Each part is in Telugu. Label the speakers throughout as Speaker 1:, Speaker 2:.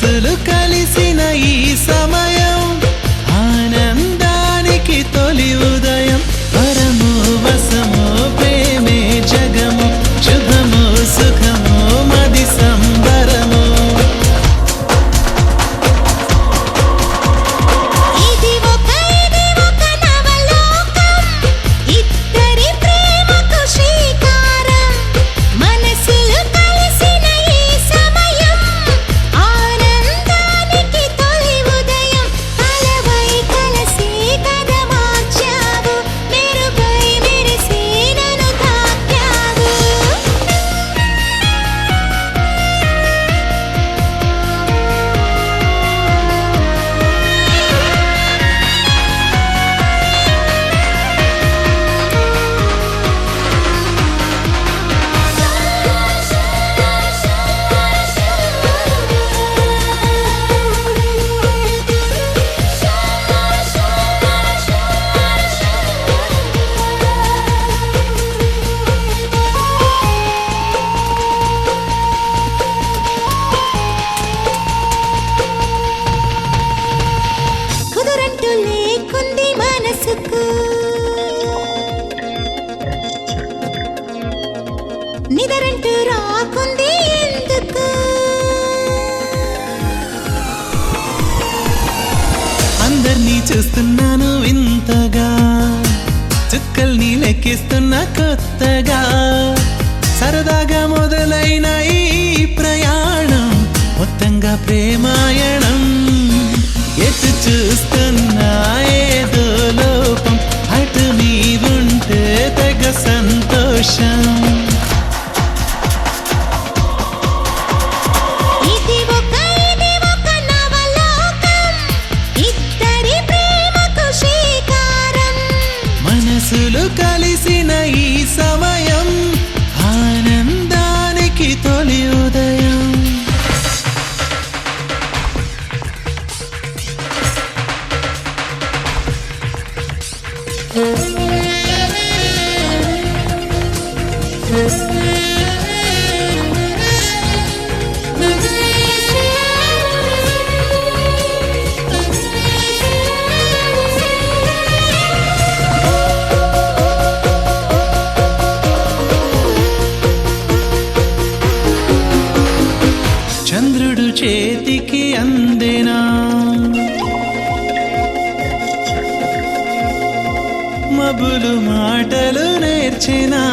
Speaker 1: మనసులు కలిసిన ఈ సమయం ఆనందానికి తొలి ఉదయం వరము వసము ప్రేమే జగము శుభము సుఖము మది సంబరము నిదరంటూ రాకుంది ఎందుకు అందర్నీ చూస్తున్నాను వింతగా చుక్కల్ని లెక్కిస్తున్నా కొత్తగా సరదాగా మొదలైన ఈ ప్రయాణం మొత్తంగా ప్రేమాయణం ఎటు చూస్తున్నా ఏదో లోపం అటు నీవుంటే తెగ సంతోషం మనసులు కలిసిన ఈ సమయం ఆనందానికి తొలి ఉదయం చంద్రుడు చేతికి అందేనా మబ్బులు మాటలు నేర్చినా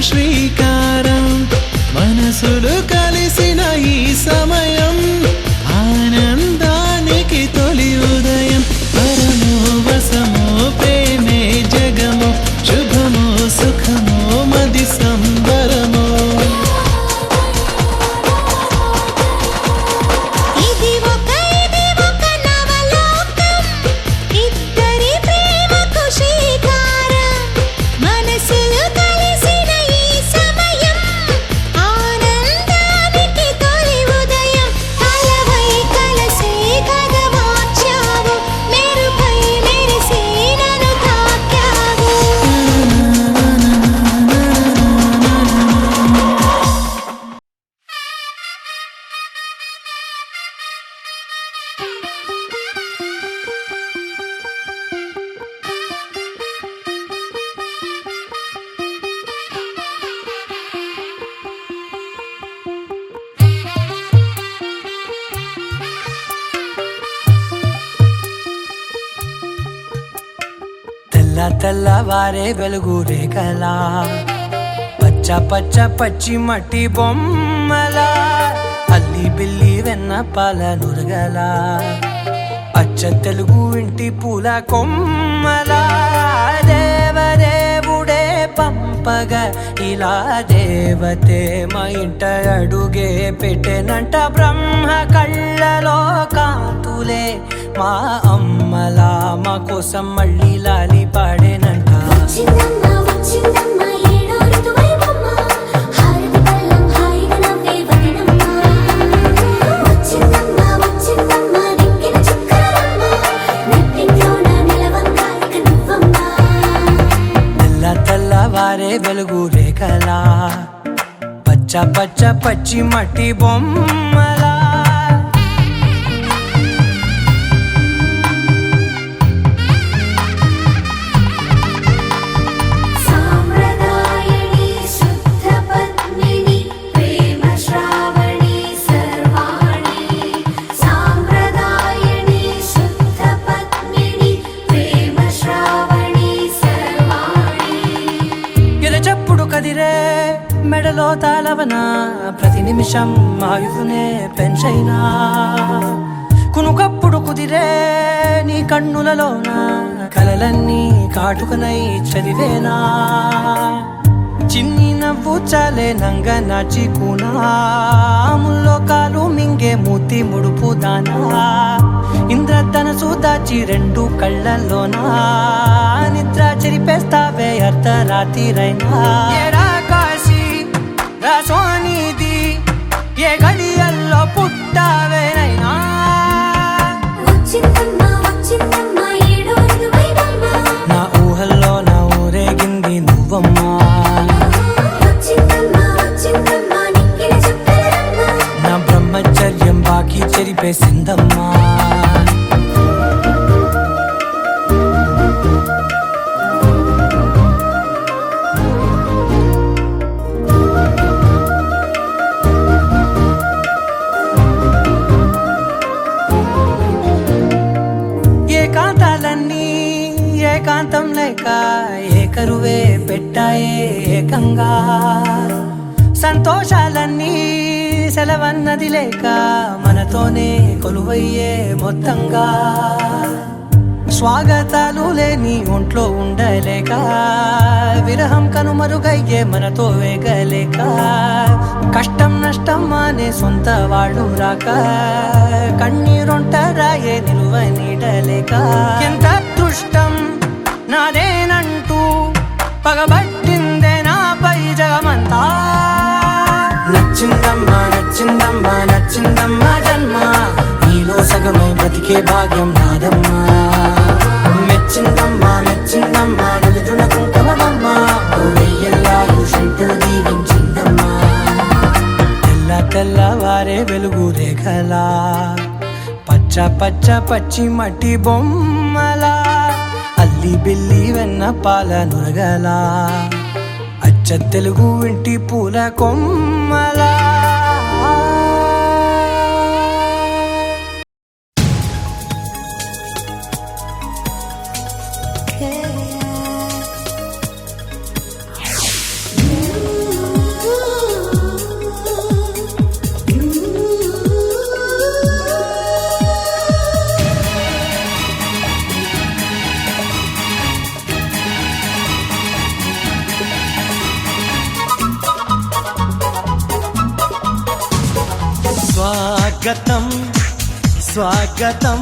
Speaker 1: శ్రీకారం మనసులు కలిసిన ఈ సమయం ఆనందానికి తొలి ఉదయం వరము వసము ప్రేమే జగము శుభము సుఖము మది సంబరము
Speaker 2: తెల్లవారే వెలుగు రేఖలా పచ్చ పచ్చ పచ్చి మట్టి బొమ్మలా అల్లి బిల్లి వెన్న పాల నురగలా అచ్చ తెలుగు ఇంటి పూల కొమ్మలా దేవదేవుడే పంప పంపగా ఇలా దేవతే మా ఇంట అడుగే పెట్టెనంట బ్రహ్మ కళ్ళలో కాంతులే మా అమ్మలా మా కోసం మళ్ళీ లాలి పాడేనంట
Speaker 3: వచ్చిందమ్మ వచ్చిందమ్మ ఏడో ఋతువైవమ్మ హారతి పళ్ళం హాయిగా నవ్వే వదినమ్మ వచ్చిందమ్మ వచ్చిందమ్మ దిక్కిన చుక్కలమ్మ నెట్టింట్లోన నిలవంగా ఇక నువ్వమ్మ
Speaker 2: తెల్ల తెల్లవారే వెలుగు రేఖలా పచ్చ పచ్చ పచ్చి మట్టి బొమ్మలా
Speaker 3: సాంప్రదాయని శుద్ధ పద్మిని ప్రేమ శ్రావణి సర్వాణి సాంప్రదాయని శుద్ధ పద్మిని ప్రేమ శ్రావణి సర్వాణి
Speaker 2: ఎరచప్పుడు కదిరే మెడలో తాళవన ప్రతి నిమిషం ఆయుధునే పెంచైనా కునుకప్పుడు కుదిరే నీ కన్నులలోన కలలన్నీ కాటుకనై చదివేనా చిన్ని నవ్వు చాలే నంగ నాచి కూనాముల్లో కాలు మింగే మూతి ముడుపు దానా ఇంద్రధనసు దాచి రెండు కళ్ళల్లోనా నిద్ర చెరిపేస్తావే అర్ధరాత్రిరైనా ఏరా కాశీ రా సోనిది ఏ గడియల్లో పుట్టావేనైనా
Speaker 3: వచ్చిందమ్మ వచ్చిందమ్మ ఏడో ఋతువైవమ్మ
Speaker 2: నా ఊహల్లో నా ఊరేగింది నువ్వమ్మా
Speaker 3: వచ్చిందమ్మ వచ్చిందమ్మ నిక్కిన చుక్కలమ్మ
Speaker 2: నా బ్రహ్మచర్యం బాకీ చెరిపేసిందమ్మా ఏకాంతాలన్నీ ఏకాంతం లేక ఏకరువే పెట్టాయే ఏకంగా సంతోషాలన్నీ సెలవన్నది లేక మనతోనే కొలువయ్యే మొత్తంగా స్వాగతాలు లేని ఒంట్లో ఉండలేక విరహం కనుమరుగయ్యే మనతో వేగలేక కష్టం నష్టం అనే సొంత వాళ్ళు రాక కన్నీరొంటరాయే నిలువ నీడలేక ఎంత అదృష్టం నాదేనంటూ పగబట్టిందే నాపై జగమంతా నచ్చిందమ్మా నచ్చిందమ్మా నచ్చిందమ్మా జన్మ నీలో సగమై బ్రతికే భాగ్యం నాదమ్మా మెచ్చిందమ్మా మెచ్చిందమ్మా నలుజున కుంకుమమ్మా వెయ్యల్లాలు శంకులు దీవించిందమ్మా తెల్ల తెల్లవారే వెలుగు రేఖలా పచ్చ పచ్చ పచ్చి మట్టి బొమ్మలా అల్లి బిల్లి వెన్న పాల నురగలా అచ్చ తెలుగు ఇంటి పూల కొమ్మలా
Speaker 1: స్వాగతం స్వాగతం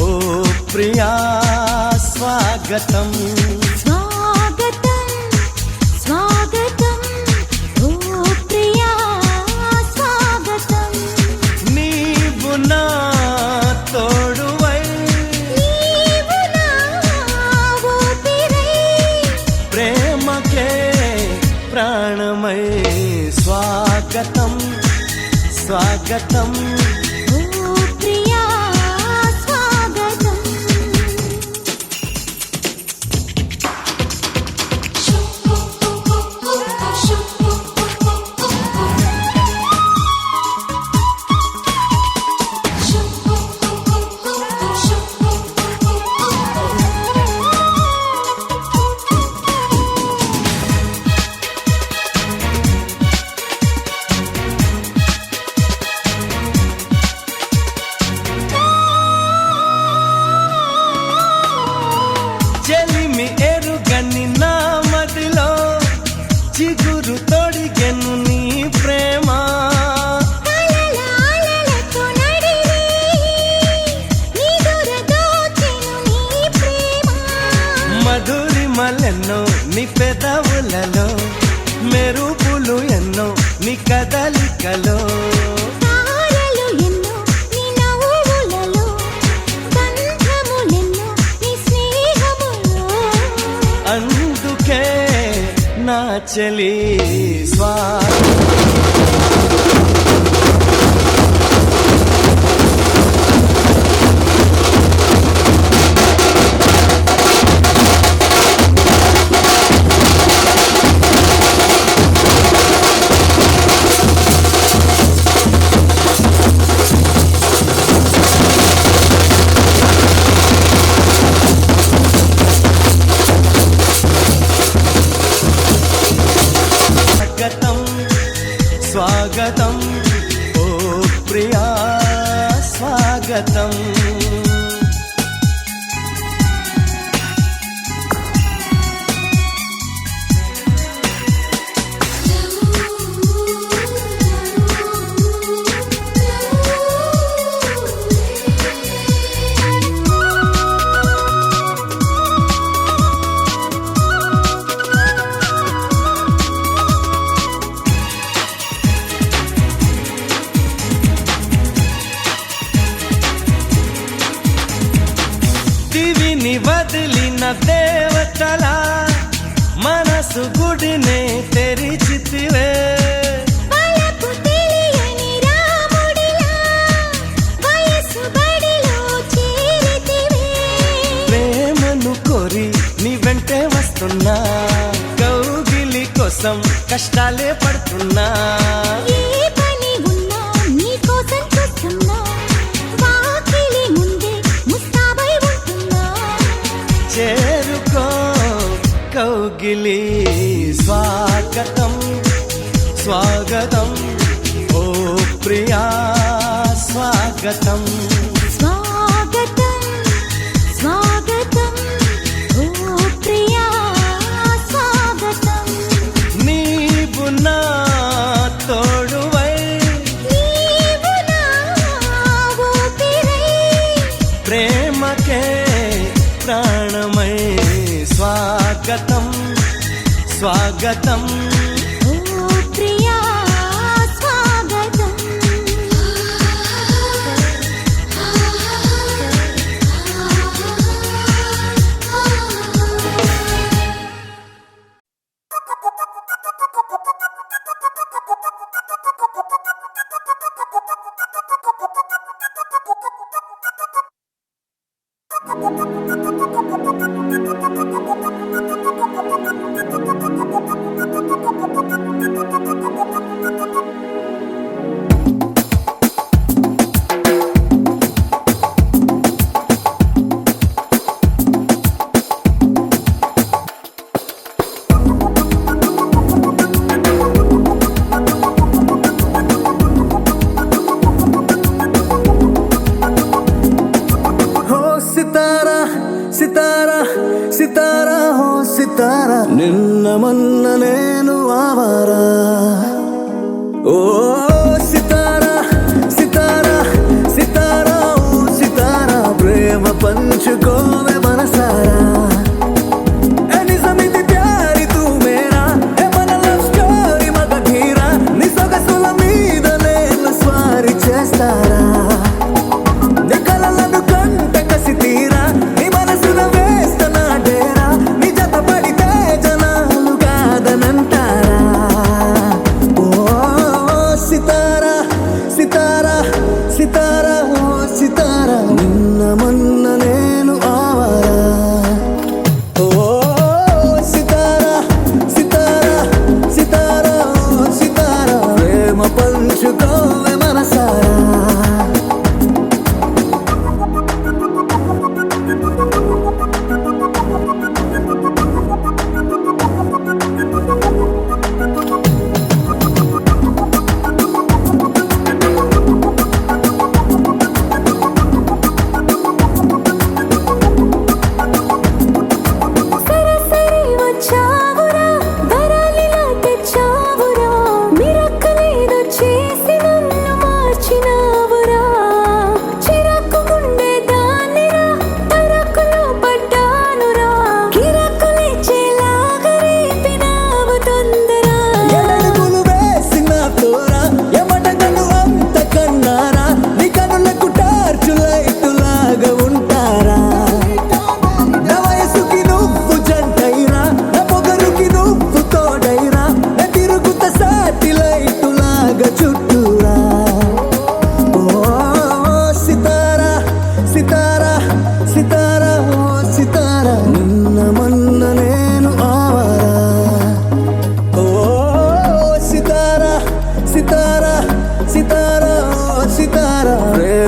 Speaker 1: ఓ ప్రియా స్వాగతం
Speaker 3: స్వాగతం స్వాగతం ఓ ప్రియా స్వాగతం
Speaker 1: నీవు నా తోడువై
Speaker 3: నీవు నా ఊపిరై
Speaker 1: ప్రేమకే ప్రాణమై స్వాగతం స్వాగతం
Speaker 3: ఓ ప్రియా స్వాగతం
Speaker 1: చెలి స్వాగతం స్వాగతం ఓ ప్రియా స్వాగతం దివిని వదిలిన దేవతల మనసు గుడినే తెరిచితివే
Speaker 3: వలపు తెలియని రాముడిలా వయసు బడిలో చేరితివే
Speaker 1: ప్రేమను కోరి నీ వెంటే వస్తున్నా కౌగిలి కోసం కష్టాలే పడుతున్నా
Speaker 3: ఏ పని ఉన్నా నీ కోసం చూస్తున్నా వాకిలి ముందే ముస్తాబై ఉంటున్నా
Speaker 1: చేరుకో కౌగిలి స్వాగతం స్వాగతం ఓ ప్రియా స్వాగతం
Speaker 3: స్వాగతం స్వాగతం ఓ ప్రియా స్వాగతం
Speaker 1: నీవు నా తోడువై
Speaker 3: నీవు నా ఊపిరై
Speaker 1: ప్రేమకే ప్రాణమై స్వాగతం స్వాగతం
Speaker 3: ఓ ప్రియా స్వాగతం
Speaker 4: Thank you.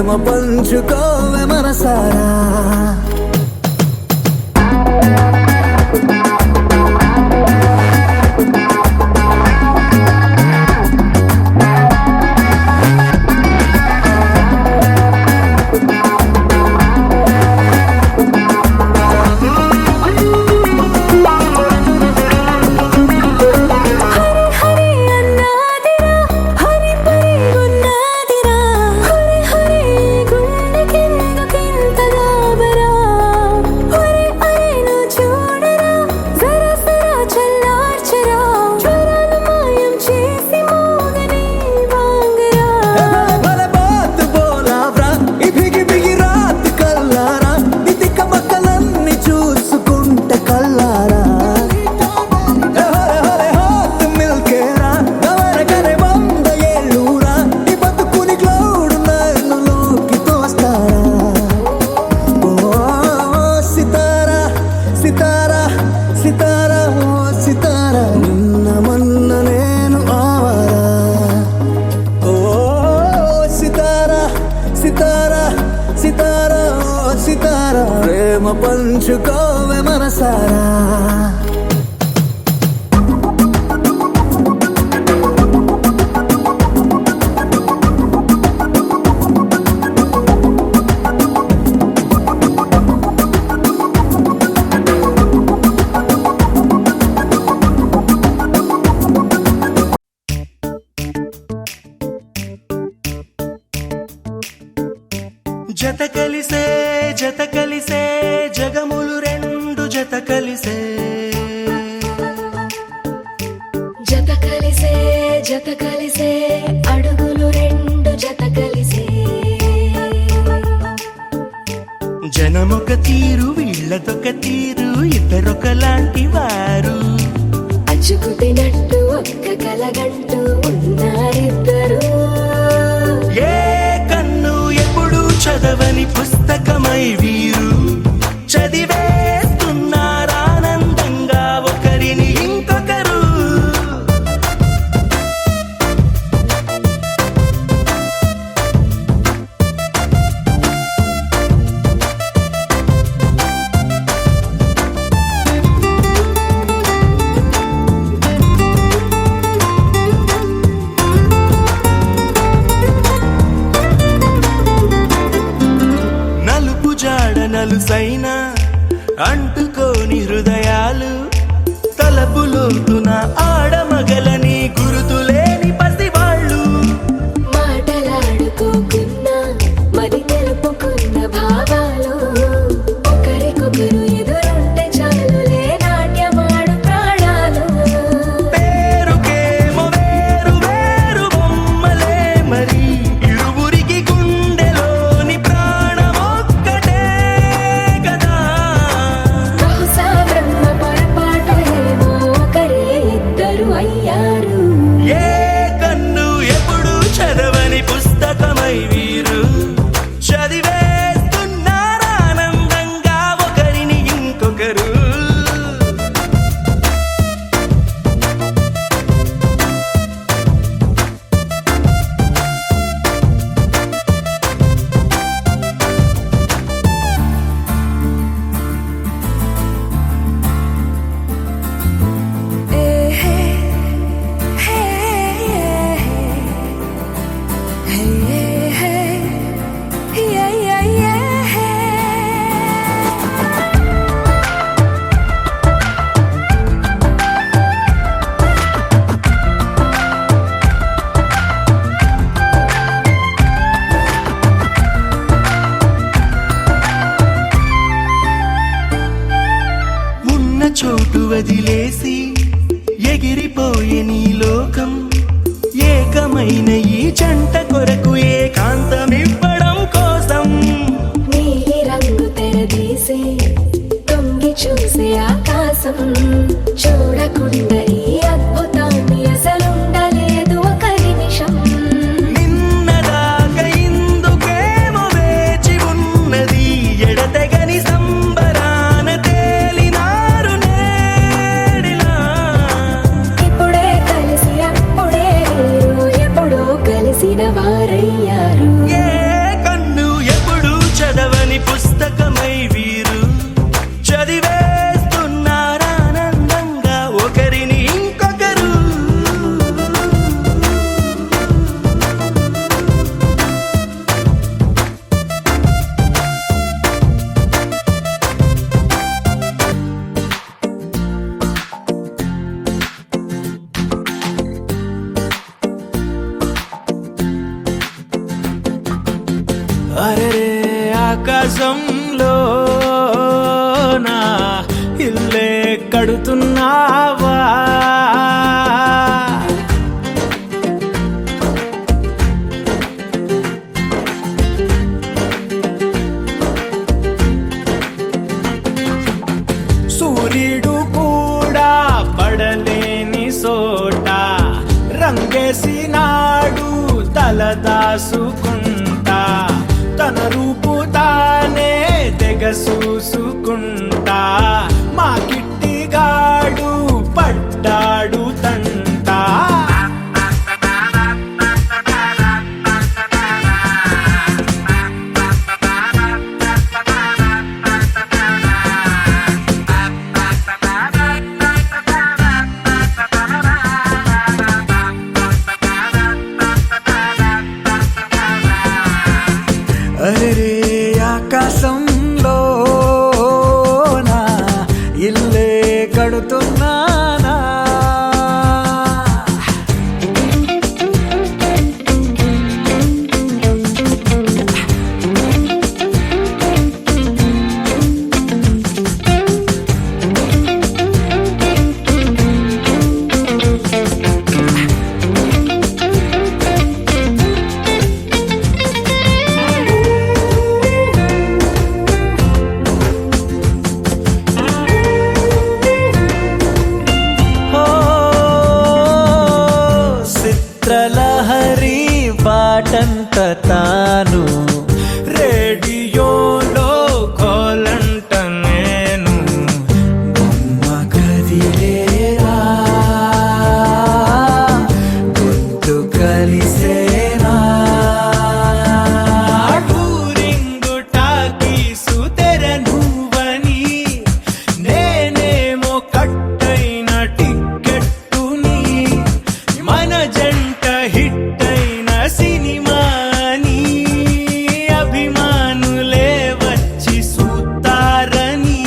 Speaker 2: ప్రేమ పంచుకోవే మనసారా ప్రేమ పంచుకోవే మనసారా
Speaker 1: జత కలిసే జగములు రెండు జత కలిసే
Speaker 3: జత కలిసే అడుగులు రెండు జత కలిసే
Speaker 1: జనమొక తీరు వీళ్ళదొక తీరు ఇద్దరొకలాంటి వారు
Speaker 3: అచ్చుకుతినట్టు ఒక్క కలగంటూ ఉన్నారిద్దరు
Speaker 1: ఏ కన్ను ఎప్పుడు చదవని పుస్తకమై వీరు చదివేస్తున్నారానందంగా ఒకరిని ఇంకొకరు నలుసైన అంటుకోని హృదయాలు తలపులోతున ఆడమగలని గురుతులేని పసివాళ్ళు
Speaker 3: మాటలాడుకోకున్నా మరి తెలుపుకున్న భావాలు ఒకరికొకరు ఎదురుంటే చాలులే నాట్యమాడు ప్రాణాలు
Speaker 1: పేరుకేమో వేరు వేరు బొమ్మలే మరి ఇరువురికి గుండెలోని ప్రాణమొక్కటే కదా
Speaker 3: బహుశా బ్రహ్మ పొరపాటు ఏమో ఒకరే ఇద్దరు అయ్యారు
Speaker 1: ఏ కన్ను ఎప్పుడు చదవని పుస్తకమై వీరు చదివేస్తున్నారానందంగా ఒకరిని ఇంకొకరు ఉన్న చోటు వదిలేసి ఎగిరిపోయే నీ లోకం ఏకమైన ఈ జంట కొరకు ఏకాంతమివ్వడం కోసం
Speaker 3: నీలి రంగు తెరదీసే తొంగి చూసే ఆకాశం చూడకుండా ఈ అద్భుతాన్ని అసలుండలేదు ఒక నిమిషం
Speaker 1: నిన్నదాకా ఇందుకేమో వేచి ఉన్నది ఎడతెగని సంబరాన తేలినారు నేడిలా
Speaker 3: ఇప్పుడే కలిసి అప్పుడే వీరు ఎప్పుడో కలిసిన వారయ్యారు
Speaker 1: ఏ కన్ను అరే ఆకాశంలో నా ఇల్లే కడుతున్నావా సూర్యుడు కూడా పడలేని సోట రంగేసినాడు తలదాసుకుంటా తన రూపు తానే తెగ చూసుకుంటా మా కిట్టిగాడు పడ్డాడు తంటా అరే ఆకాశంలో నా ఇల్లే కడుతున్నానా చిత్రలహరి పాటంత తాను రేడియోలో కోలంట నేను బొమ్మ కదిలేరా గొంతు కలిసేనా టూరింగు టాకీసు తెర నువ్వని నేనేమో కట్టైన టిక్కెట్టుని మన జంట హిట్ అయిన సినిమాని అభిమానులే వచ్చి సూతారని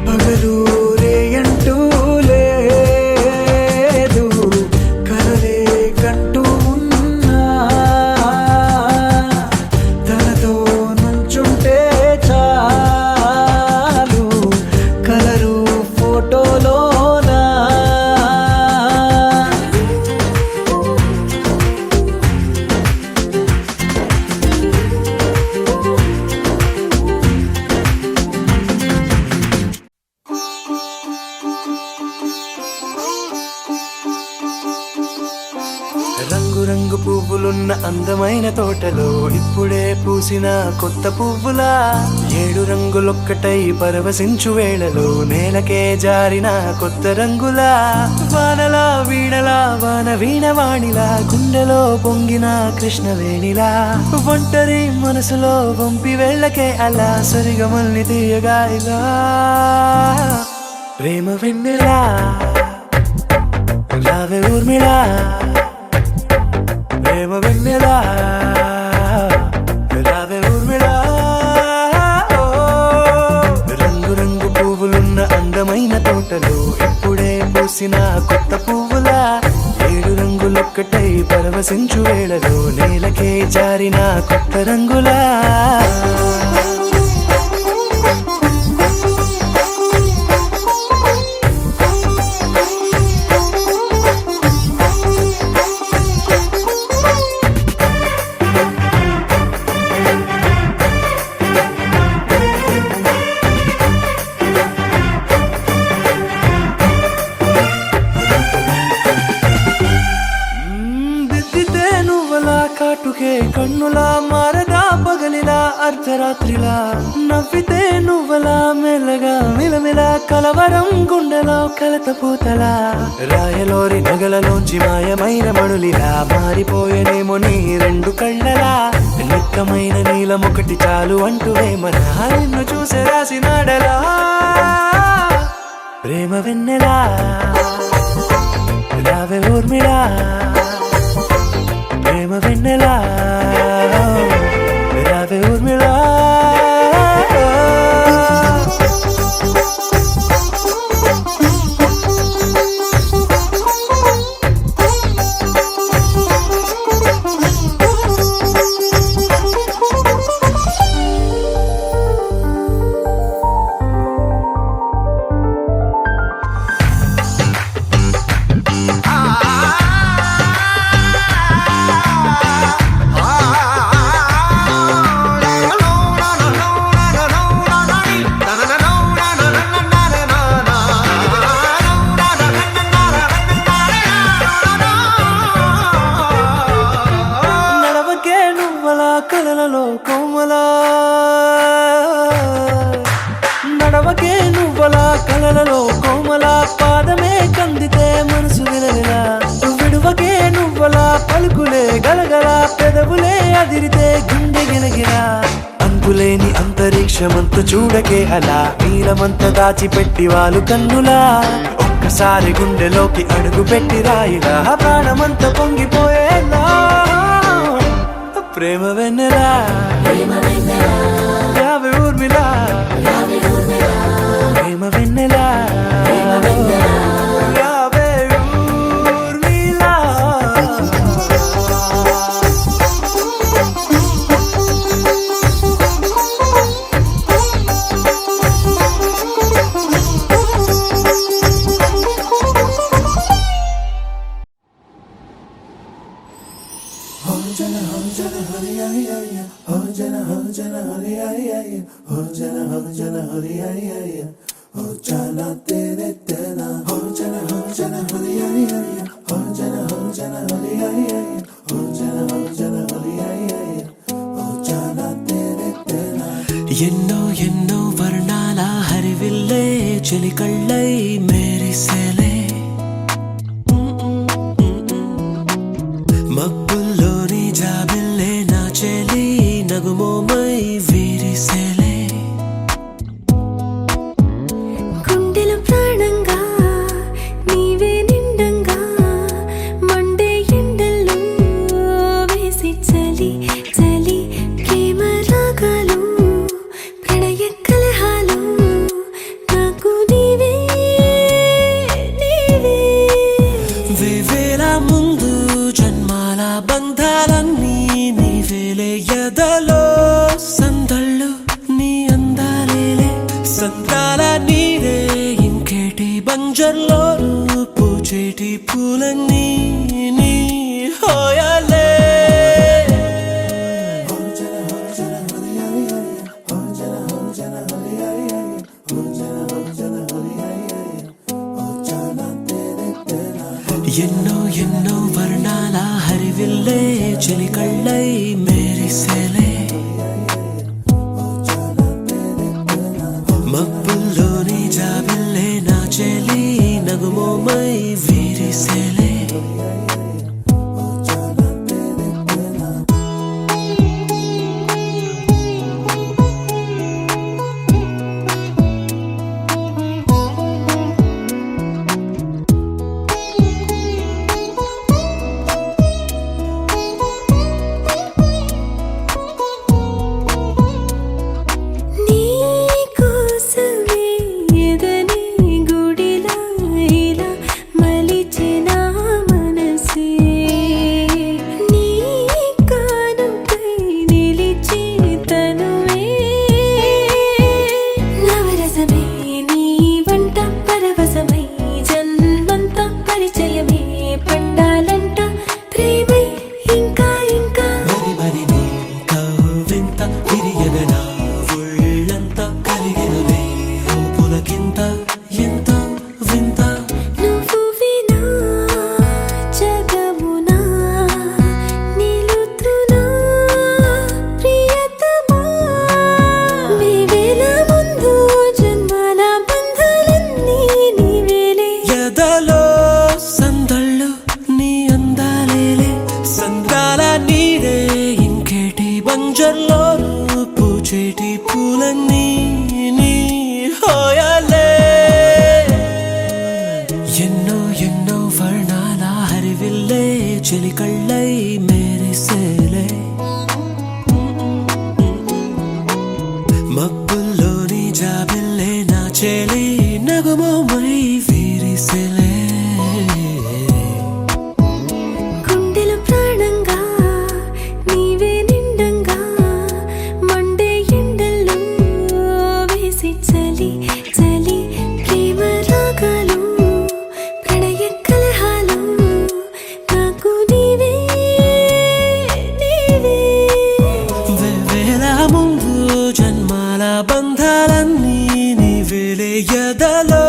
Speaker 1: పగలు రేయంటూ లేదు కలలే కంటూ ఉన్నా తనతో నుంచుంటే చాలు కలరు ఫోటోలోనా రంగు రంగు పువ్వులున్న అందమైన తోటలో ఇప్పుడే పూసిన కొత్త పువ్వులా 7 రంగులొక్కటై పరవశించు వేళలో నేలకే జారిన కొత్త రంగులా వానలా వీణలా వాన వీణవాణిలా గుండెలో పొంగిన కృష్ణవేణిలా ఒంటరి మనసులో వంపి వెళ్ళకే అలా సరిగమల్ని తీయగా ఇలా ప్రేమ వెన్నెలా రావే ఊర్మిళా ప్రేమ వెన్నెలా రావే ఊర్మిళా రంగు రంగు పువ్వులున్న అందమైన తోటలో ఇప్పుడే పూసిన కొత్త పువ్వులా 7 రంగులొక్కటై పరవశించు వేళలో నేలకే జారిన కొత్త రంగులా కాటుకే కన్నులా మారదా పగలిలా అర్ధరాత్రిలా నవ్వితే నువ్వలా మెల్లగా మిలమిలా కలవరం గుండెలో కలత పూతలా రాయలోరి నగలలోంచి మాయమైన మణులిలా మారిపోయేనేమో నీ 2 కళ్ళలా నిక్కమైన నీలమొకటి చాలు అంటూ వేమన నిన్ను చూసే రాసినాడలా ప్రేమ వెన్నెలా రావే ఊర్మిళా అదిరితే గుండె గిలగిలా అంతులేని అంతరిక్షమంత చూడకే అలా నీలమంత దాచిపెట్టి వాళ్ళు కన్నులా ఒక్కసారి గుండెలోకి అడుగు పెట్టి రాయిలా ప్రాణమంత పొంగిపోయేలా ప్రేమ వెన్నెలా యావే ఊర్మిళ ప్రేమ వెన్నెలా యావే ఊర్మిళ
Speaker 4: ఎన్నో ఎన్నో వర్ణాల హరివిల్లే చెలికళ్ళై మేరిసేలే మబ్బుల్లోని జాబిల్లే నా చెలి నగుమోమై వీరిసేలే
Speaker 3: గుండెలో ప్రాణంగా నీవే నిండంగా మండే ఎండల్లో వేసి చలి చలి ప్రేమ రాగాలు ప్రణయ కలహాలు నాకు నీవే నీవే
Speaker 4: వేవేల ముందు జన్మాల బంధాలన్నీ నీవేలే ఎదలో సందళ్ళు నీ అందాలేలే సంతాల నీరే ఇంకేటి బంజర్లో పూచేటి పూలన్నీ నీ హోయాలే ఎన్నో ఎన్నో వర్ణాల హరివిల్లే చెలికళ్ళై మేరిసేలే మబ్బుల్లోని జాబిల్లే నా చెలి నగుమోమై వీరిసేలే
Speaker 3: నీ కోసమే ఎదని గుడిలా ఇలా మలిచిన మనసే నీ కానుకై నిలిచి తనువే నవరసమే నీ వంట పరవశమై జన్మంత పరిచయమే పండాలంట ప్రేమై ఇంకా ఇంకా
Speaker 4: మరి మరి నీ కవ్వింత తిరియగనా ఒళ్ళంత కలిగినవే పులకింత ఎంత వింత
Speaker 3: నువ్వు వినా జగమునా నిలుతునా ప్రియతమా వేవేల ముందు జన్మాల బంధాలన్నీ నీవేలే
Speaker 4: ఎదలో సందళ్ళు నీ అందాలేలే సంద్రాల నీరే ఇంకేటి బంజర్లో పూచేటి పూలన్నీ నీ హోయాలే ఎన్నో ఎన్నో వర్ణాల హరివిల్లే చెలికళ్ళై మేరిసేలే మబ్బుల్లోని జాబిల్లే నా చెలి నగుమోమై వీరిసేలే
Speaker 3: గుండెలో ప్రాణంగా నీవే నిండంగా మండే ఎండల్లో వేసి చలి చలి ప్రేమ రాగాలు ప్రణయ కలహాలు నాకు నీవే నీవే
Speaker 4: వేవేల ముందు జన్మాల బంధాలన్నీ నీవేలే ఎదలో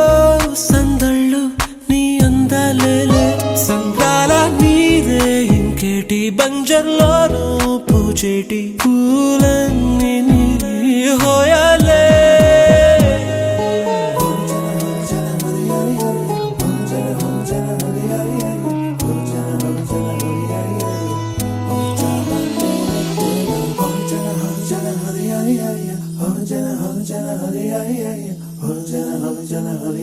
Speaker 4: సందళ్ళు నీ అందాలేలే సంద్రాల నీరే ఇంకేటి బంజర్లోనూ పూచేటి పూలన్నీ నీ హోయాలే
Speaker 2: హే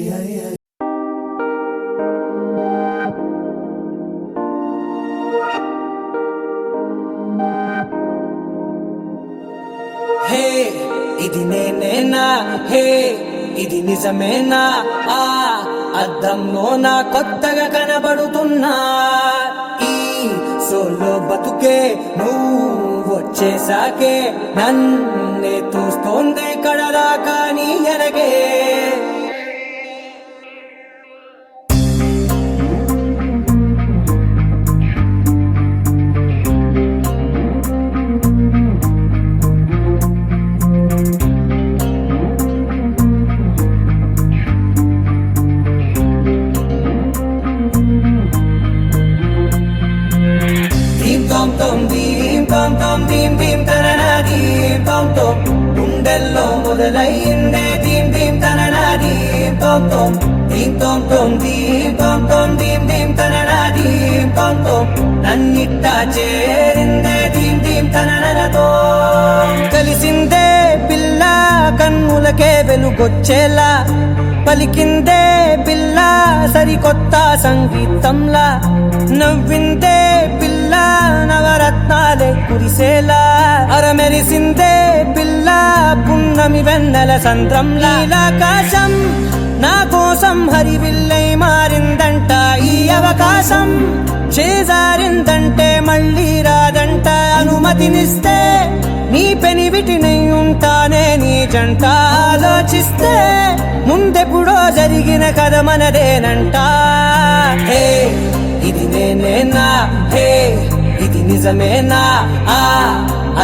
Speaker 2: ఇది నేనేనా, హే ఇది నిజమేనా, ఆ అద్దంలో నా కొత్తగా కనబడుతున్నా. ఈ సోలో బతుకే నువ్వు వచ్చేసాకే నన్నే తోస్తోందే కడదాకా నీ ఎనగే. గుండెల్లో మొదలయ్యిందే దీం దీం తననా దీం తోం తోం దీం తోం తోం దీం తోం తోం దీం దీం తననా దీం తోం తోం నన్నిట్టా చేరిందే దీం దీం తననతో. కలిసిందే పిల్ల కన్నులకే వెలుగొచ్చేలా, పలికిందే పిల్ల సరికొత్త సంగీతంలా, నవ్విందే పిల్ల నవరత్నాలే కురిసేలా, అరమెరిసిందే పిల్ల పున్నమి వెన్నెల సంద్రంలా. ఆకాశం నా కోసం హరివిల్లై మారిందంట, ఈ అవకాశం చేజారిందంటే మళ్ళీ రాదంట. అనుమతినిస్తే నీ పెనివిటినై ఉంటానే నీ జంట. ఆలోచిస్తే ముందెప్పుడో జరిగిన కథ మనదేనంట. హే ఇది నేనేనా, హే ఇది నిజమేనా, ఆ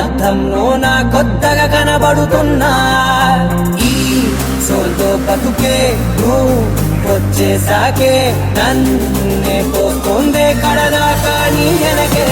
Speaker 2: అద్దంలో నా కొత్తగా కనబడుతున్నా. ఈ సోల్తో బతుకే నువ్వు వచ్చేసాకే నన్నే పోస్తోందే కడదాకా నీ ఎనకే.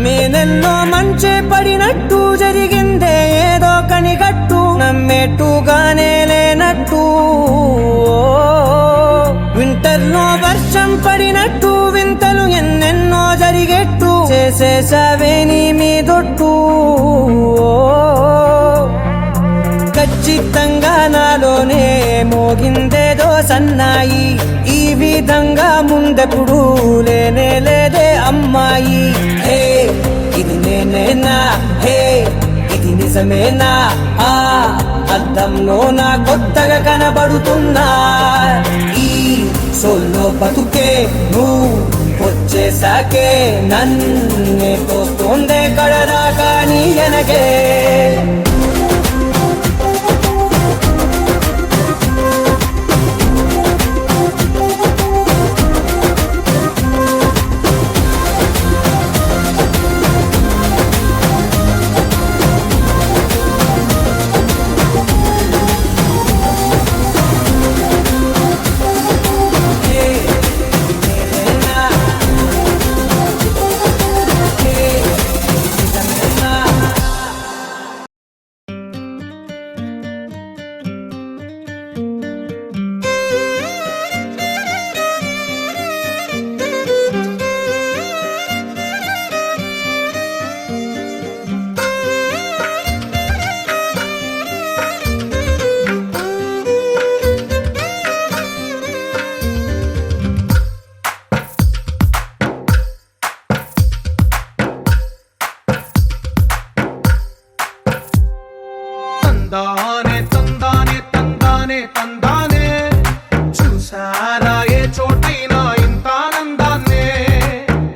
Speaker 2: మేనెన్నో మంచే పడినట్టు జరిగిందే ఏదో కనిగట్టు, నమ్మేట్టుగానే లేనట్టు. వింటర్లో వర్షం పడినట్టు వింతలు ఎన్నెన్నో జరిగేట్టు, చేసేసావే నీ మీదొట్టు. ఖచ్చితంగా నాలోనే మోగిందేదో సన్నాయి, ఈ విధంగా ముందెప్పుడు లేనే లేదే అమ్మాయి. హే ఇది నేనేనా, హే ఇది నిజమేనా, ఆ అద్దంలో నా కొత్తగా కనబడుతున్నా. ఈ సోల్లో బతుకే నువ్వు వచ్చేసాకే నన్నే తోస్తోందే కడదాకా నీ ఎనగే.
Speaker 5: తందానే తందానే తందానే తందానే, చూసారా ఏ చోటైనా ఇంత ఆనందాన్నే.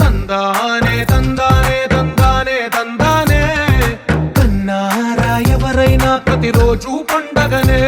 Speaker 5: తందానే తందానే తందానే తందానే, కన్నారా ఎవరైనా ప్రతిరోజు పండగనే.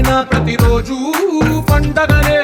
Speaker 5: ఎవరైనా ప్రతిరోజు పండగనే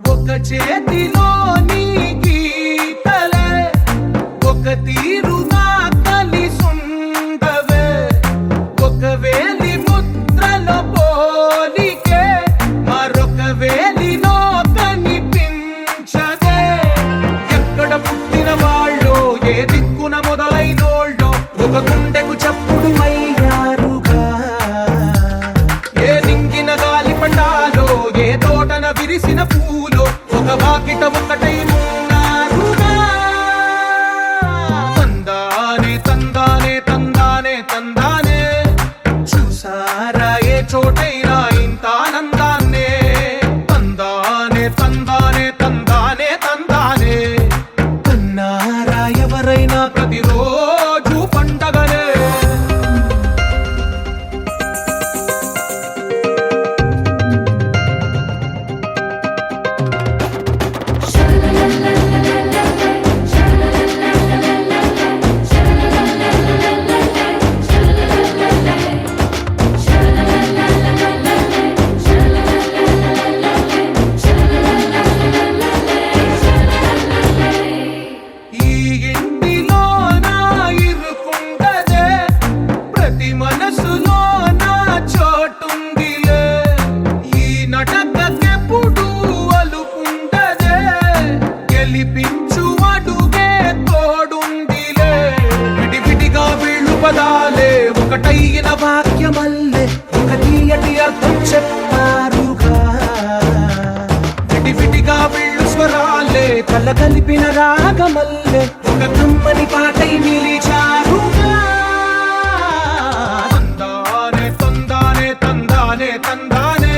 Speaker 5: ఒక చేతిలో నీ గీతలే ఒక తీరుగా కలిసుండవే ఒక వేలి ముద్రలో పోలికే మరొక వేలిలో కనిపించదే ఎక్కడ పుట్టిన వాళ్ళో ఏ దిక్కున మొదలైనోళ్ళో ఒక గుండెకు చప్పుడు అయ్యారుగా ఏ నింగిన గాలి పండాలో ఏ తోటన విరిసిన పూలో ఒక వాకిట ఒకటై ఉన్నారుగా తందానే తందానే తందానే తందానే చూసారా ఏ చోటైనా ఇంత ఆనందాన్నే తందానే తందానే తందానే తందానే కన్నారా ఎవరైనా ప్రతిరోజు పండగనే ఈ ఇంటిలో నా ఇరుకుండదే ప్రతి మనసులో నా చోటుందిలే ఈ నటకెప్పుడు అలుకుండదే గెలిపించు అడుగే తోడుందిలే విడివిడిగా వీళ్ళు పదాలే ఒకటైన వాక్యమల్లే ఒక తీయటి అర్థం చెప్పారుగా విడివిడిగా వీళ్ళు స్వరాలే కళ్ళ కలిపిన రాగమల్లే ఒక కమ్మని పాటై నిలిచారుగా తందానే తందానే తందానే తందానే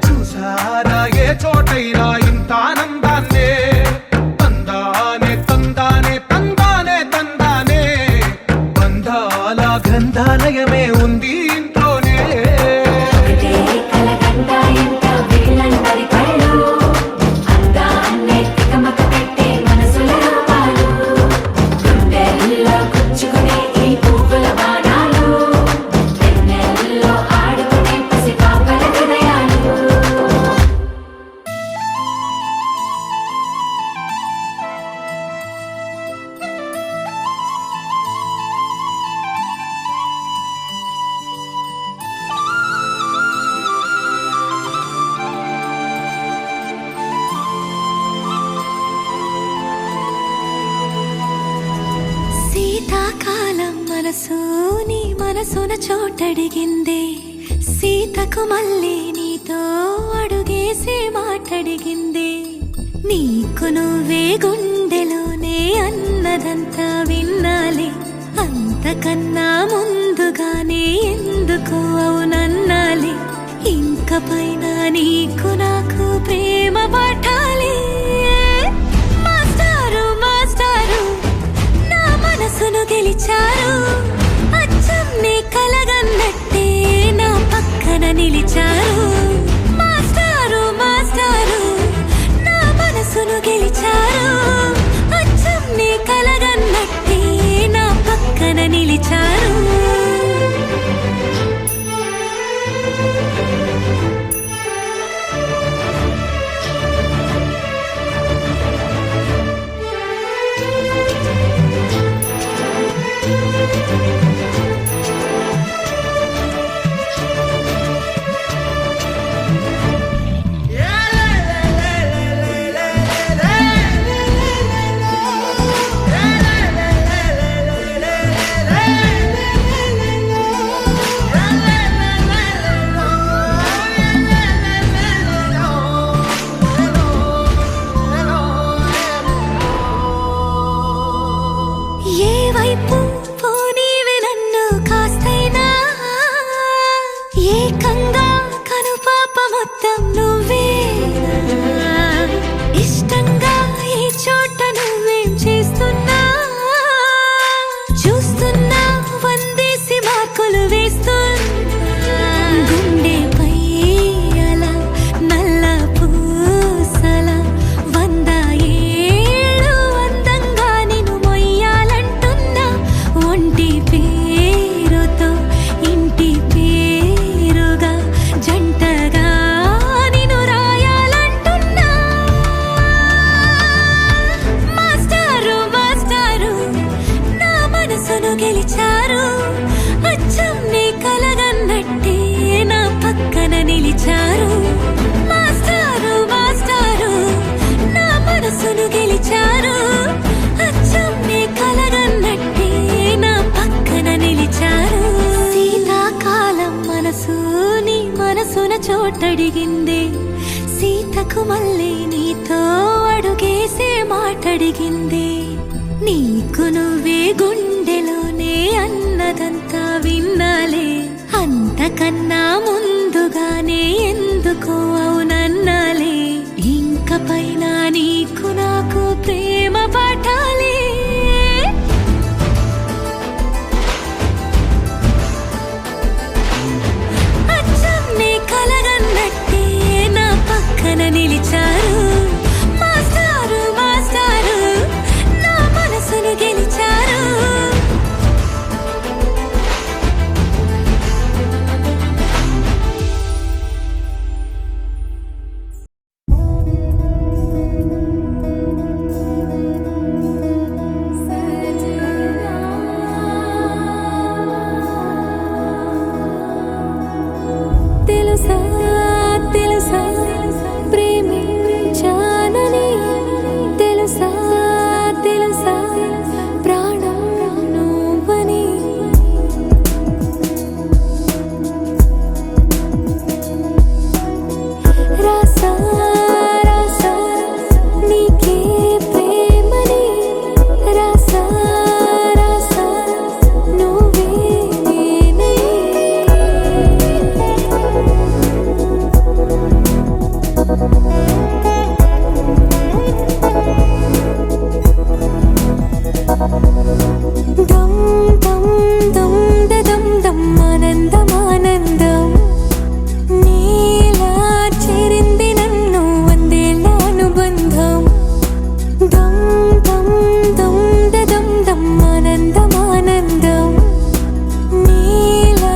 Speaker 5: చూసారా ఏ చోటైనా ఇంత ఆనందాన్నే తందానే తందానే తందానే తందానే బంధాల గ్రంథాలయమే ఉంది ఇంట్లోనే
Speaker 3: ఒకటే కలగంట ఎంత వీళ్ళందరి కళ్ళు అందాన్నే తికమక పెట్టే మనసుల రూపాలు గుండెల్లో గుచ్చుకునే ఈ పువ్వుల బాణాలు వెన్నెల్లో ఆడుకునే పసిపాపల హృదయాలు శీతాకాలం మనసు నీ మనసున చోటడిగిందే సీతకు మళ్ళీ నీతో అడుగేసి మాటడిగిందే నీకు నువ్వే గుండెలోనే అన్నదంతా విన్నాలే అంతకన్నా ముందుగానే ఎందుకు అవునన్నాలే ఇంక పైన నీకు నాకు ప్రేమ పాఠాలే మాస్టారు మాస్టారు నా మనసును గెలిచారు అచ్చం నీ కలగన్నట్టే నా పక్కన నిలిచారు మాస్టారు మాస్టారు నా మనసును గెలిచారు అచ్చం నీ కలగన్నట్టే నా పక్కన నిలిచారు మాటడిగింది నీకు నువ్వే గుండెలోనే అన్నదంతా విన్నాలే అంతకన్నా ముందుగానే ఎందుకో అవునన్నాలే ఇంక పైన నీకు నాకు ప్రేమ పాఠాలే అచ్చం నీ కలగన్నట్టే నా పక్కన నిలిచారు మాస్టారు మాస్టారు నా మనసును గెలిచారు తెలుసా తెలుసా ప్రేమించానని తెలుసా తెలుసా ప్రాణం నువ్వని రాసా రాసా నీకే ప్రేమని రాసా రాసా నువ్వే నేనై దం దం దం దం దం ఆనందం ఆనందం నీలా చేరింది నన్ను వందేళ్ళ అనుబంధం దం దం దం దం దం ఆనందం ఆనందం నీలా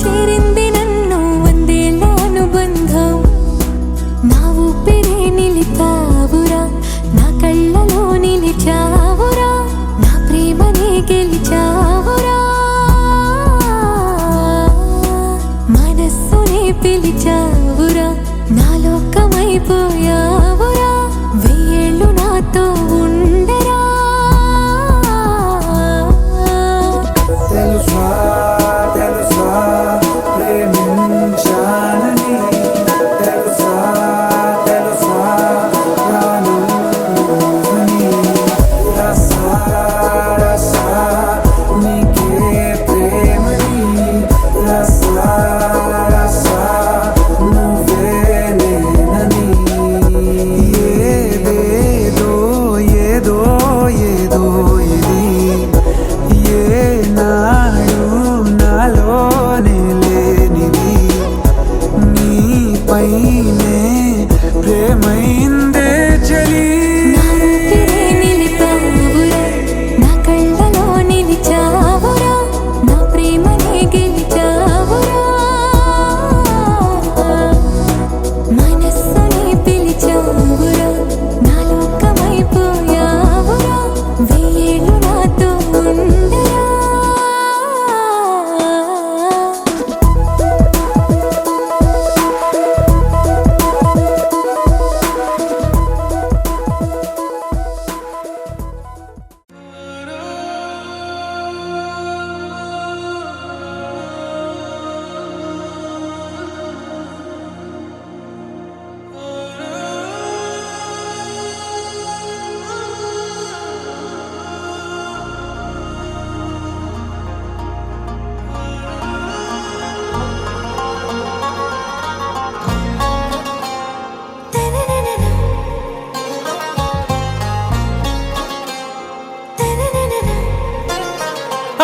Speaker 3: చేరింది నన్ను వందేళ్ళ అనుబంధం నా ఊపిరే నిలిపావురా నా కళ్ళలో నిలిచావురా నా ప్రేమనే గెలిచావురా మనస్సునే పిలిచావురా నా లోకమైపోయావురా వెయ్యేళ్ళు నాతో ఉండరా
Speaker 1: తెలుసా తెలుసా ప్రేమించానని తెలుసా తెలుసా ప్రాణం నువ్వని రసా రసా నీకే ప్రేమని రసా రసా నువ్వే నేనని ఏదేదో ఏదో ఏదో ఇది ఏనాడు నాలోనే లేనిది నీపైనే ప్రేమైందే చలి
Speaker 3: నా ఊపిరే నిలిపావురా నా కళ్ళలో నిలిచావురా నా ప్రేమనే గెలిచావురా మనస్సునే పిలిచావురా నా లోకమైపోయావురా వెయ్యేళ్ళు నాతో ఉండరా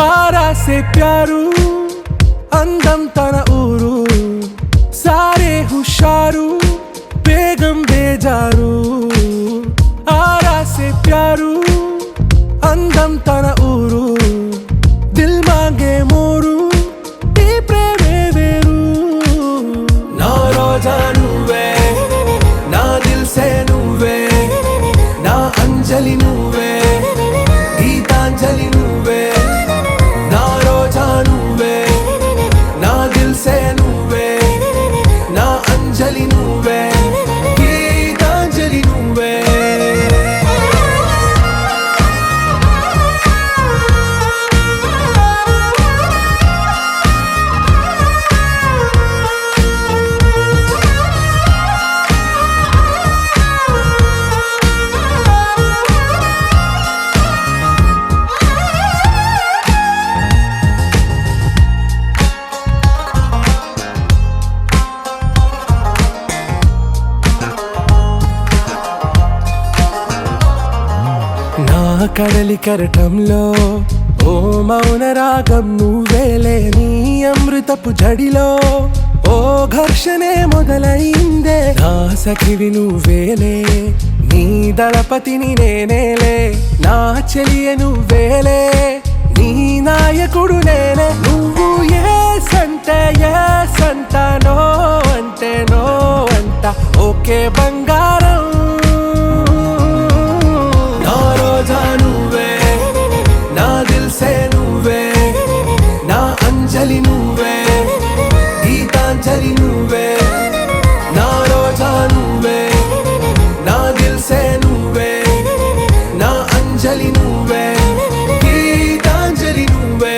Speaker 4: आरा से प्यारू అందం తన ఊరు సారే హుషారు బేగం బేజారు ఆరా సే ప్యారు అందం తన ఊరు దిల్ మాంగే మోరు ఈ ప్రేమే వేరు నా రోజా నువ్వే నా దిల్ సే నువ్వే నా అంజలి నువ్వే గీతాంజలి నువ్వే నా రోజా నువ్వే నా దిల్ సే నువ్వే నా అంజలి నువ్వే గీతాంజలి నువ్వే కడలి కరటంలో ఓ మౌన రాగం నువ్వేలే, నీ అమృతపు జడిలో ఓ ఘర్షణే మొదలైందే, నా సఖివి నువ్వేలే, నీ దళపతిని నేనేలే, నా చెలియ నువ్వేలే, నీ నాయకుడు నేనే. నువ్వు ఏ సంట నో అంటే నో అంట, ఓకే బంగారం. నా రోజా నువ్వే, నా దిల్సే నువ్వే, నా అంజలి నువ్వే, గీతాంజలి నువ్వే. నా రోజా నువ్వే, నా దిల్సే నువ్వే, నా అంజలి నువ్వే, గీతాంజలి నువ్వే.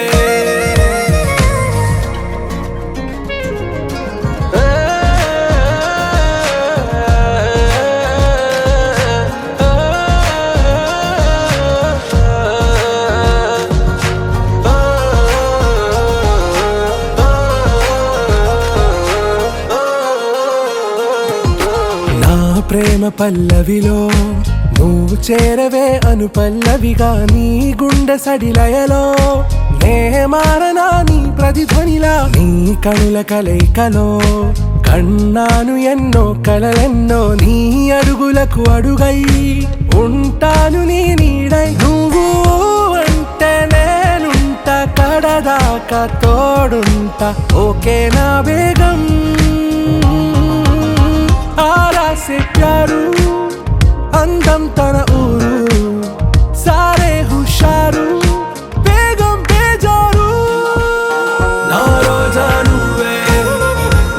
Speaker 4: నా ప్రేమ పల్లవిలో నువ్వు చేరవే అను పల్లవిగా, నీ గుండె సడిలయలో నే మారనా నీ ప్రతిధ్వనిలా, నీ కనుల కలయికలో కన్నాను ఎన్నో కలలెన్నో, నీ అడుగులకు అడుగై ఉంటాను నీ నీడై. నువ్వు అంటే నేనుంట కడదాకా తోడుంటా, ఓకే నా బేగం. ఆరా సే ప్యారు అందం తన ఊరు, సారే హుషారు బేగం బేజారు. నా రోజా నువ్వే,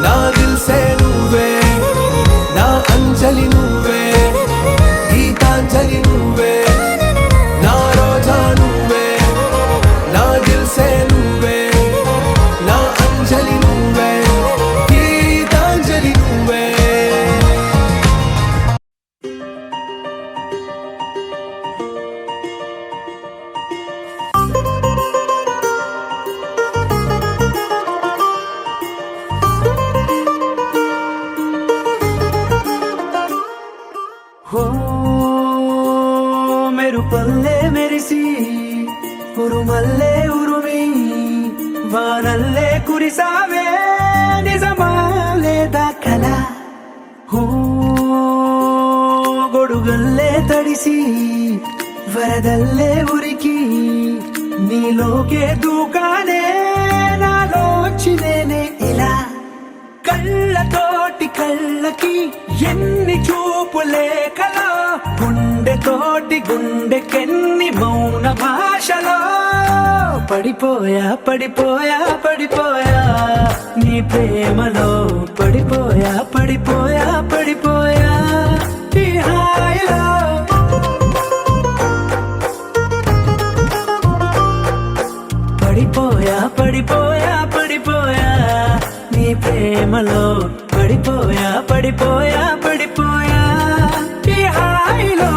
Speaker 4: నా దిల్సే నువ్వే, నా అంజలి నువ్వే, గీతాంజలి నువ్వే. నా రోజా నువ్వే, నా దిల్సే నువ్వే, నా అంజలి నువ్వే, గీతాంజలి నువ్వే.
Speaker 1: హో మెరుపల్లే మెరిసి ఉరుమల్లే ఉరుమి వానల్లే కురిసావే, నిజమా లేదా కల? హో గొడుగల్లే తడిసి వరదల్లే ఉరికి నీలోకే దూకానే, నాలోంచి నేనే ఇలా. కళ్ళతోటి కళ్ళకి ఎన్ని చూపులే కలా, గుండెతోటి గుండెకెన్ని మౌన భాషలో. పడిపోయా పడిపోయా పడిపోయా నీ ప్రేమలో, పడిపోయా పడిపోయా పడిపోయా ఈ హాయిలో. పడిపోయా పడిపోయా పడిపోయా నీ ప్రేమలో, పడిపోయా పడిపోయా పడిపోయా ఈ హాయిలో.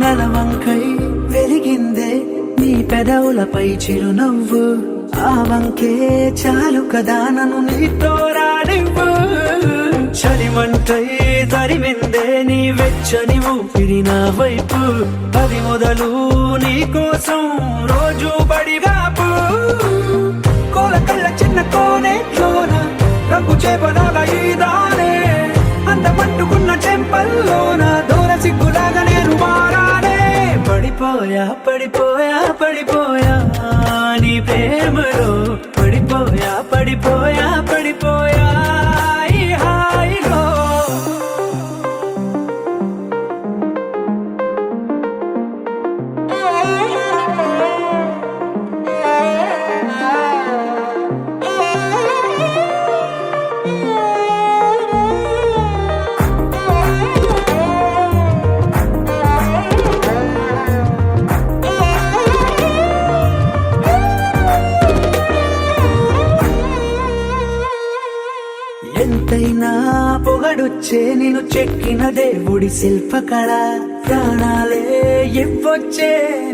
Speaker 1: నెలవంకై వెలిగిందే నీ పెదవులపై చిరునవ్వు, ఆ వంకే చాలు కదా నన్ను నీతో రానివ్వు. చలిమంటై తరిమిందే నీ వెచ్చని ఊపిరి నా వైపు, పది మొదలు నీ కోసం రోజు బడిగాపు. కోల కళ్ళ చిన్న కోనేట్లోన రంగు చేపలాగా ఈదానే, అందమంటుకున్న చెంపల్లోన దూర సిగ్గులాగా నేను మారానే. పడిపోయా పడిపోయా పడిపోయా నీ ప్రేమలో, పడిపోయా పడిపోయా పడిపోయా ఈ హాయిలో. పొగడొచ్చే నిన్ను చెక్కిన దేవుడి శిల్పకళ ప్రాణాలే ఇవ్వొచ్చే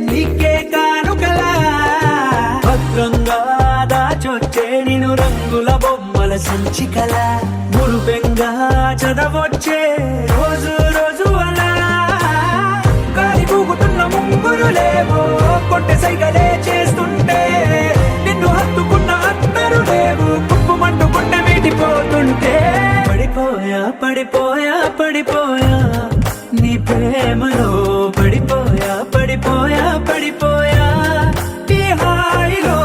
Speaker 1: నీకే కానుకలా భద్రంగా దాచొచ్చే నిన్ను రంగుల బొమ్మల సంచికల మురుపెంగా చదవొచ్చే రోజు రోజు అలా గాలి కూగుతున్న ముంగురు లేవో కొట్టె సైగలే చేస్తుంటే నిన్ను హత్తుకున్న అందరూ లేవు కుప్పుమంటూ గుండె మీటిపోతుంటే పడిపోయా పడిపోయా పడిపోయా నీ ప్రేమలో పడిపోయా పడిపోయా పడిపోయా నీ హాయిలో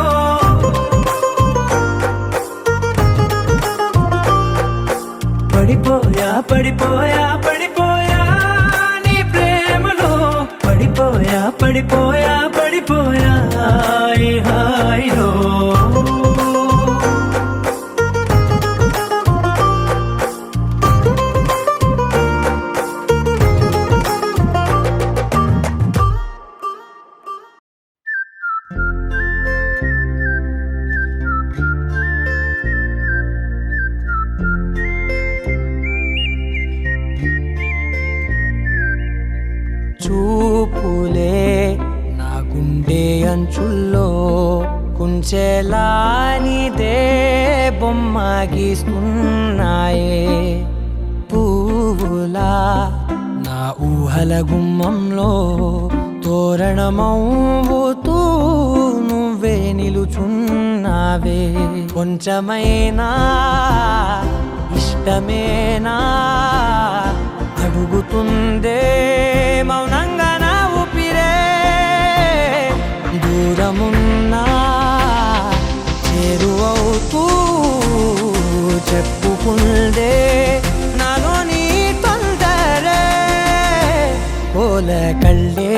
Speaker 1: పడిపోయా పడిపోయా పడిపోయా నీ ప్రేమలో పడిపోయా పడిపోయా పడిపోయా ఈ హాయిలో
Speaker 2: చూపులే నా గుండె అంచుల్లో కుంచెలానిదే బొమ్మ గీస్తున్నాయే పువ్వులా నా ఊహల గుమ్మంలో తోరణమవుతూ నువ్వే నిలుచున్నావే కొంచెమైనా ఇష్టమేనా అడుగుతుందే మౌనంగా నా ఊపిరే దూరమున్నా చేరువవుతూ చెప్పుకుందే నాలో నీ తొందరే పోల కళ్ళే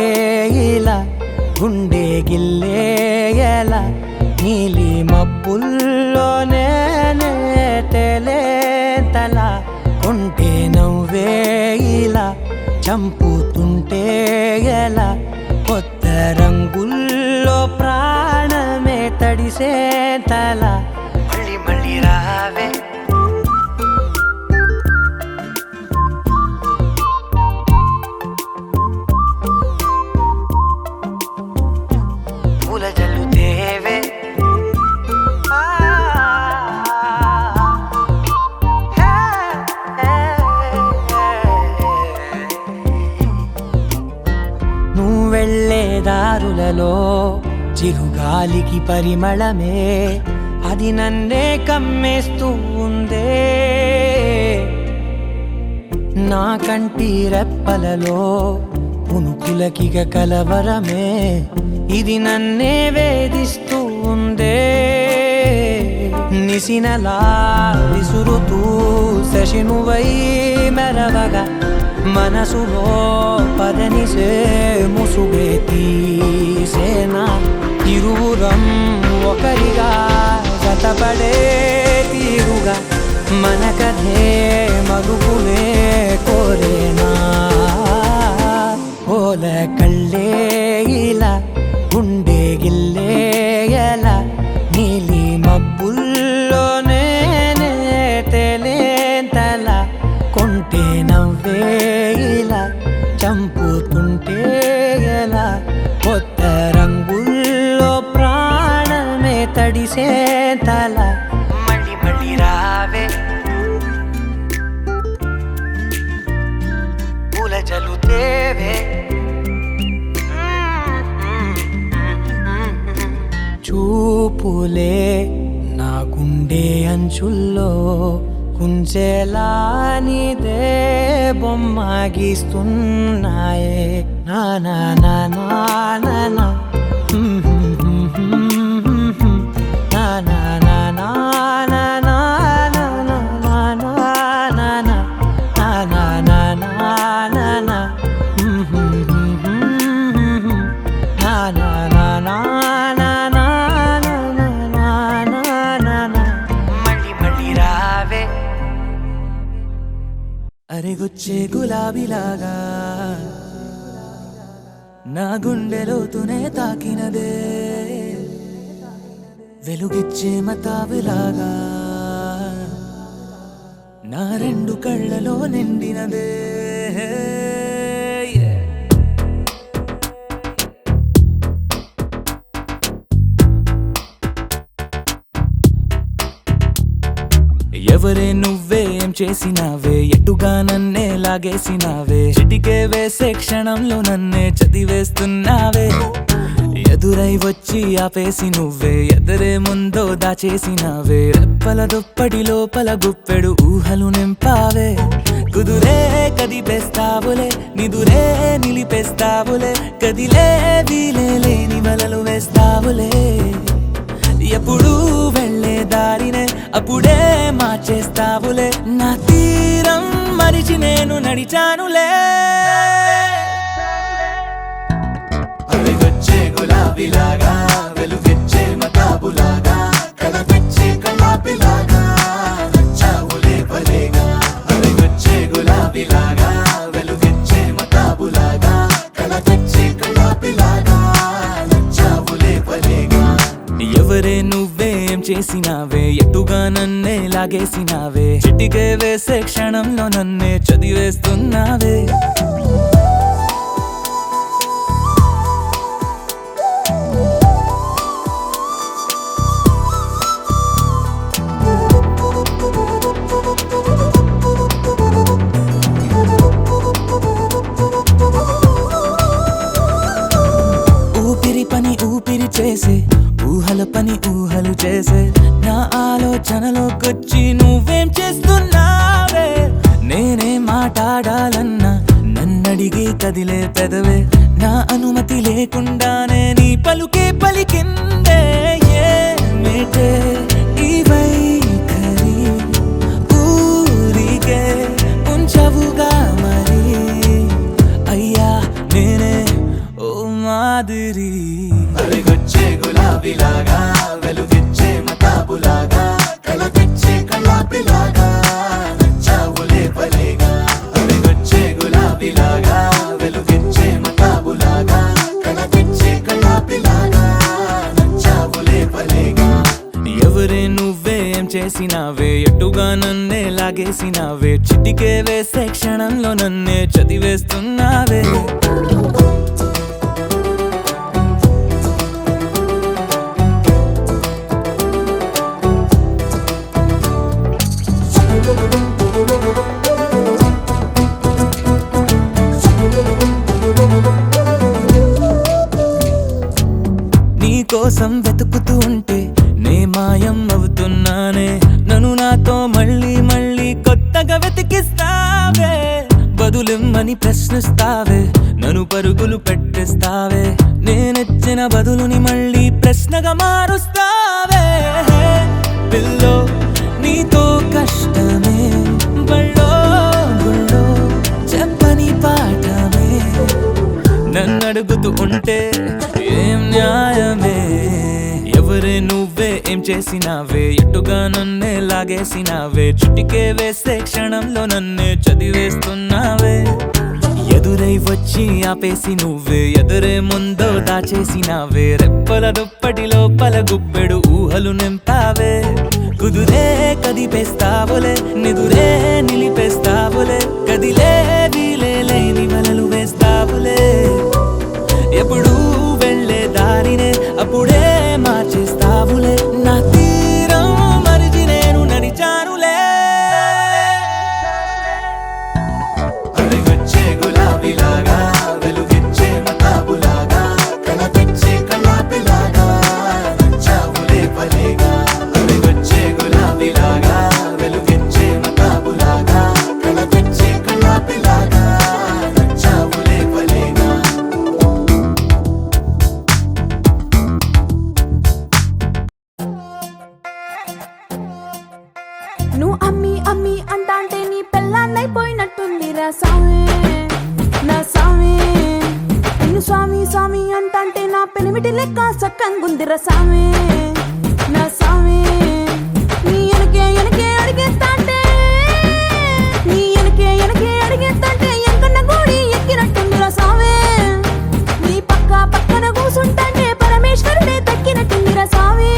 Speaker 2: ఇలా గుండె గిల్లే ఎలా నీలి మబ్బుల్లోనే తేలేంతలా కొంటే నవ్వే ఇలా చంపుతుంటే ఎలా కొత్త రంగుల్లో ప్రాణమే తడిసే తల మళ్ళీ మళ్ళీ రావే పూల జల్లు దేవే వెళ్ళే దారులలో చిరుగాలికి పరిమళమే అది నన్నే కమ్మేస్తూ ఉందే నా కంటి రెప్పలలో పునుకులకిగ కలవరమే ఇది నన్నే వేధిస్తూ ఉందే నిసినలా విసురుతూ శశినువై మెరవగా మనసులో పదనిసే ముసుగే తీసేనా ఇరువురం ఒకరిగా జతపడే తీరుగా మన కథే మరుగునే కోరేనా పోల కళ్ళే ఇలా గుండె గిల్లే ఎలా నీలి మబ్బుల్లోనే తేలేంతలా కొంటే నవ్వే ఇలా చంపుతుంటే ఎలా కొత్త రంగుల్లో ప్రాణమే తడిసే తల మళ్ళీ మళ్ళీ రావే పూల జలుతేవే చూపులే నా గుండె అంచుల్లో కుంచెలానిదే బొమ్మ గీస్తున్నాయే నా నా నా నా నా నా నా నా నా నా నా నా
Speaker 1: అరెగొచ్చే గులాబీలాగా నా గుండెలోతునే తాకినదే వెలుగిచ్చే మతాబులాగా నా రెండు కళ్ళలో నిండినదే ఎవరే నువ్వే ఏం చేసినావే ఎటుగా నన్నే లాగేసినావే చిటికే వేసే క్షణంలో నన్నే చదివేస్తున్నావే ఎదురై వచ్చి ఆపేసి నువ్వే ఎదరే ముందో దాచేసినావే రెప్పల దుప్పటి లోపల గుప్పెడు ఊహలు నింపావే కుదురే కదిపేస్తావులే నిదురే నిలిపేస్తావులే కదిలే వీలే లేని వలలు వేస్తావులే ఎప్పుడు వెళ్ళే దారినే అప్పుడే మార్చేస్తావులే నా తీరం మరిచి నేను నడిచానులే
Speaker 2: అవి వచ్చే గులాబీలాగా వెలుగెచ్చే మతాబులాగా కలగచ్చే కలాపిలాగా నచ్చావులే భలేగా అవి వచ్చే గులాబీలాగా వెలుగెచ్చే మతాబులాగా కలగచ్చే కలాపిలాగా నచ్చావులే భలేగా
Speaker 1: ఎవరే నువ్వేం చేసినావే ఎటుగా నన్నే లాగేసినావే చిటికే వేసే క్షణంలో నన్నే చదివేస్తున్నావే ఊపిరి పని ఊపిరి చేసే ఊహల పని ఊహలు చేసే నా ఆలోచనలోకొచ్చి నువ్వేం చేస్తున్నావే నేనే మాట్లాడాలన్నా నన్నడిగి కదిలే పెదవే నా అనుమతి లేకుండానే నీ పలుకే పలికిందే ఏమిటే ఈ వైఖరి ఊరికే ఉంచవుగా మరి అయ్యా నేనే ఓ మాదిరి
Speaker 2: అలిగొచ్చే గులాబీలాగా వెలుగెచ్చే మతాబులాగా కలగచ్చే కలాపిలాగా నచ్చావులే భలేగా అలిగొచ్చే గులాబీలాగా వెలుగెచ్చే మతాబులాగా కలగచ్చే కలాపిలాగా నచ్చావులే భలేగా
Speaker 1: ఎవరే నువ్వేం చేసినావే ఎటుగా నన్నే లాగేసినావే చిటికే వేసే క్షణంలో నన్నే చదివేస్తున్నావే నీ కోసం వెతుకుతూ ఉంటే నే మాయం అవుతున్నానే నన్ను నాతో మళ్ళీ మళ్ళీ కొత్తగా వెతికిస్తావే బదులిమ్మని ప్రశ్నిస్తావే నన్ను పరుగులు పెట్టిస్తావే నేనెచ్చిన బదులుని మళ్ళీ ప్రశ్నగా మారుస్తావే పిల్లో నీతో కష్టమే బళ్ళో గుళ్ళో చెప్పని పాఠమే నన్నడుగుతూ ఉంటే ఏం న్యాయమే ఎవరే నువ్వే ఏం చేసినావే ఎటుగా నన్నే లాగేసినావే చుటికే వేసే క్షణంలో నన్నే చదివేస్తున్నావే ఎదురై వచ్చి ఆపేసి నువ్వే ఎదురే ముందో దాచేసినావే రెప్పల దుప్పటి లోపల గుప్పెడు ఊహలు నింపావే కుదురే కదిపేస్తావులే నిదురే నిలిపేస్తావులే కదిలే వీలే లేని వలలు వేస్తావులే ఎప్పుడు వెళ్ళే దారినే అప్పుడే మార్చేస్తావులే నా తీరం మరిచి నేను నడిచానులే
Speaker 2: అలిగొచ్చే గులాబీలాగా వెలుగెచ్చే మతాబులాగా కలగచ్చే కలాపిలాగా నచ్చావులే భలేగా అలిగొచ్చే గులాబీలాగా వెలుగెచ్చే మతాబులాగా కలగచ్చే కలాపిలాగా నచ్చావులే భలేగా
Speaker 3: నువ్వు అమ్మి అమ్మి అంటాంటే నీ పెళ్ళాన్నైపోయినట్టుంది రా సామి నా సామి నిన్ను స్వామి స్వామి అంటాంటే నా పెనిమిటి లెక్క సక్కంగుంది రా సామి నా సామి నీ ఎనకే ఎనకే అడిగేస్తాంటే నీ ఎనకే ఎనకే అడిగేస్తాంటే ఎంకన్న గోడి ఎక్కినట్టుంది రా సామి నీ పక్క పక్కన కూసుంటాంటే పరమేశ్వరుడే దక్కినట్టుంది రా సామి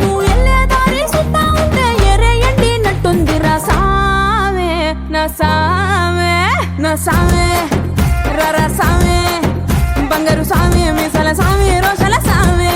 Speaker 3: నువ్వు వెళ్ళే దారి సుత్తా ఉంటే ఎరే ఎండినట్టుంది రా సామి సామే నా సామే రర సామే బంగారు సామే మిసల సామే రోషల సామే